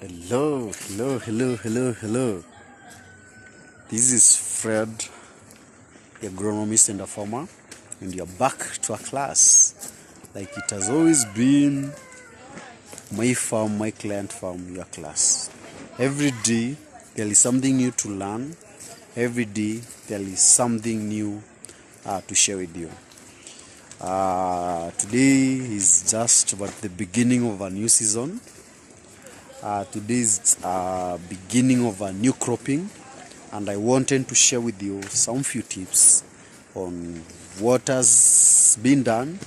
Hello. This is Fred, the agronomist and a farmer, and you're back to a class. Like it has always been, my farm, my client farm, your class. Every day, there is something new to learn. Every day, there is something new to share with you. Today is just about the beginning of a new season. Today is beginning of a new cropping, and I wanted to share with you some few tips on what has been done,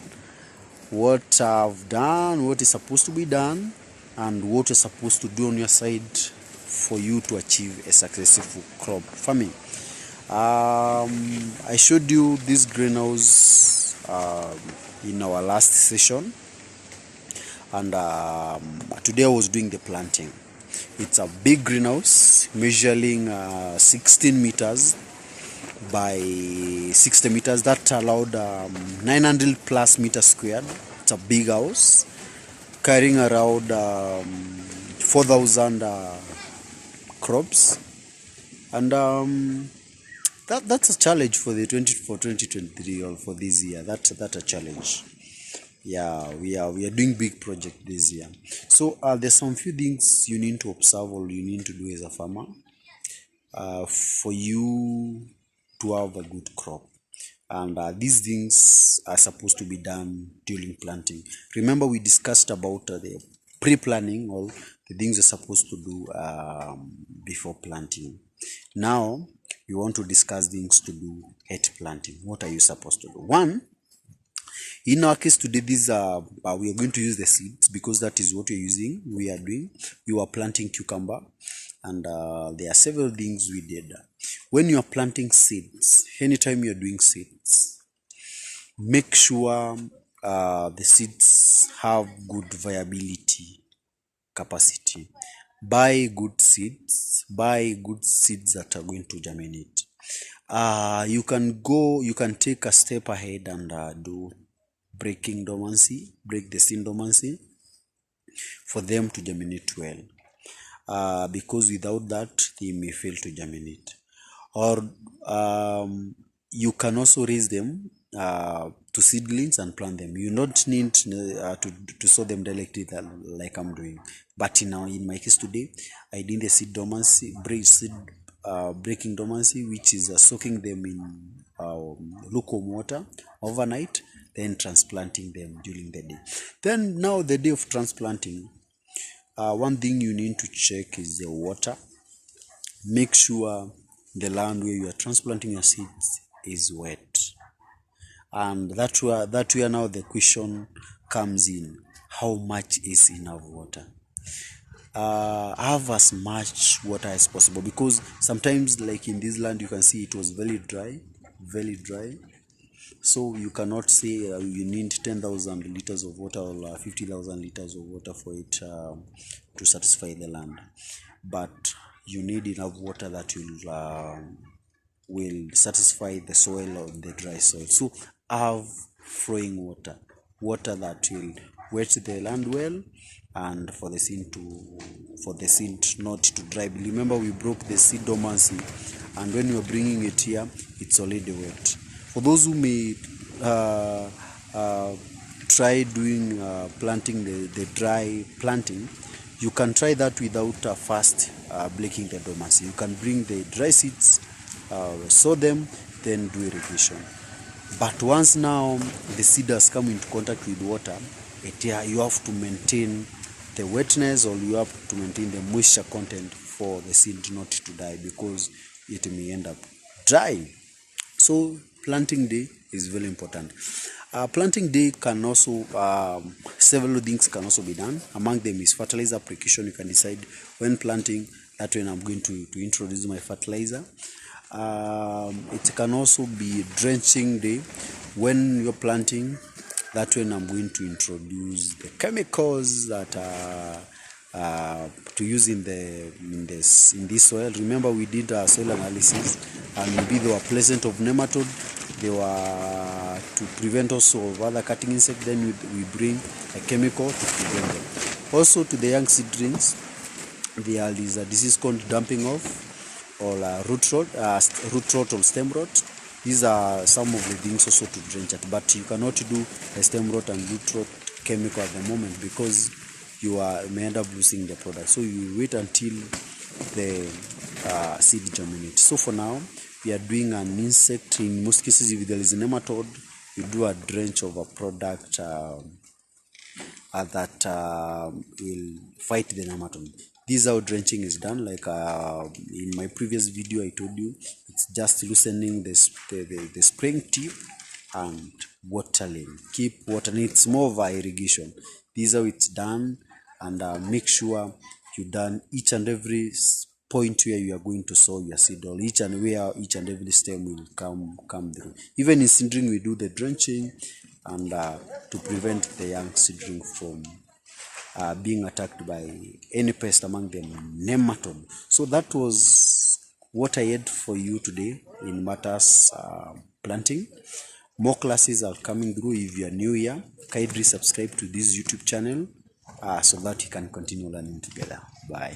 what I've done, what is supposed to be done, and what you're supposed to do on your side for you to achieve a successful crop farming. I showed you this greenhouse in our last session, and today I was doing the planting. It's a big greenhouse measuring 16 meters by 60 meters. That allowed 900 plus meters squared. It's a big house carrying around 4,000 crops, and that's a challenge for 2023 or for this year. That's a challenge. Yeah, we are doing big project this year. So there's some few things you need to observe or you need to do as a farmer for you to have a good crop. And these things are supposed to be done during planting. Remember, we discussed about the pre-planning, or the things you're supposed to do before planting. Now we want to discuss things to do at planting. What are you supposed to do? One, in our case today, we are going to use the seeds because that is what we are doing. We were planting cucumber, and there are several things we did. When you are planting seeds, anytime you are doing seeds, make sure the seeds have good viability capacity. Buy good seeds that are going to germinate. You can take a step ahead and do break the seed dormancy for them to germinate well, because without that they may fail to germinate. Or you can also raise them to seedlings and plant them. You don't need to sow them directly like I'm doing, but in my case today, I did the seed dormancy, breaking dormancy, which is soaking them in lukewarm water overnight, then transplanting them during the day. Then now the day of transplanting, one thing you need to check is the water. Make sure the land where you are transplanting your seeds is wet, and that's where now the question comes in: how much is enough water? Have as much water as possible, because sometimes, like in this land, you can see it was very dry. So you cannot say you need 10,000 liters of water or 50,000 liters of water for it to satisfy the land, but you need enough water that will satisfy the soil or the dry soil. So have flowing water that will wet the land well, and for the seed not to dry. Remember, we broke the seed dormancy, and when you are bringing it here, it's already wet. For those who may try doing planting the dry planting, you can try that without first breaking the dormancy. You can bring the dry seeds, sow them, then do irrigation. But once now the seed has come into contact with water, you have to maintain the wetness, or you have to maintain the moisture content for the seed not to die, because it may end up drying. So planting day is very important. Planting day can also, several things can also be done. Among them is fertilizer application. You can decide when planting, that when I'm going to introduce my fertilizer. It can also be drenching day. When you're planting, that when I'm going to introduce the chemicals that to use in this soil. Remember, we did a soil analysis, and maybe they were present of nematode. They were to prevent also of other cutting insect. Then we bring a chemical to prevent them. Also, to the young seedlings, There is a disease called dumping off or root rot or stem rot. These are some of the things also to drench at, but you cannot do a stem rot and root rot chemical at the moment because may end up losing the product. So you wait until the seed germinate. So for now, we are doing an insect. In most cases, if there is a nematode, you do a drench of a product that will fight the nematode. This is how drenching is done. Like in my previous video, I told you, it's just loosening the spraying tip and watering. Keep watering. It's more of a irrigation. This is how it's done, and make sure you done each and every point where you are going to sow your seed, or each and every stem will come through. Even in seedling, we do the drenching, and to prevent the young seedling from being attacked by any pest, among them nematode. So that was what I had for you today in matters planting. More classes are coming through. If you are new here, kindly subscribe to this YouTube channel so that we can continue learning together. Bye.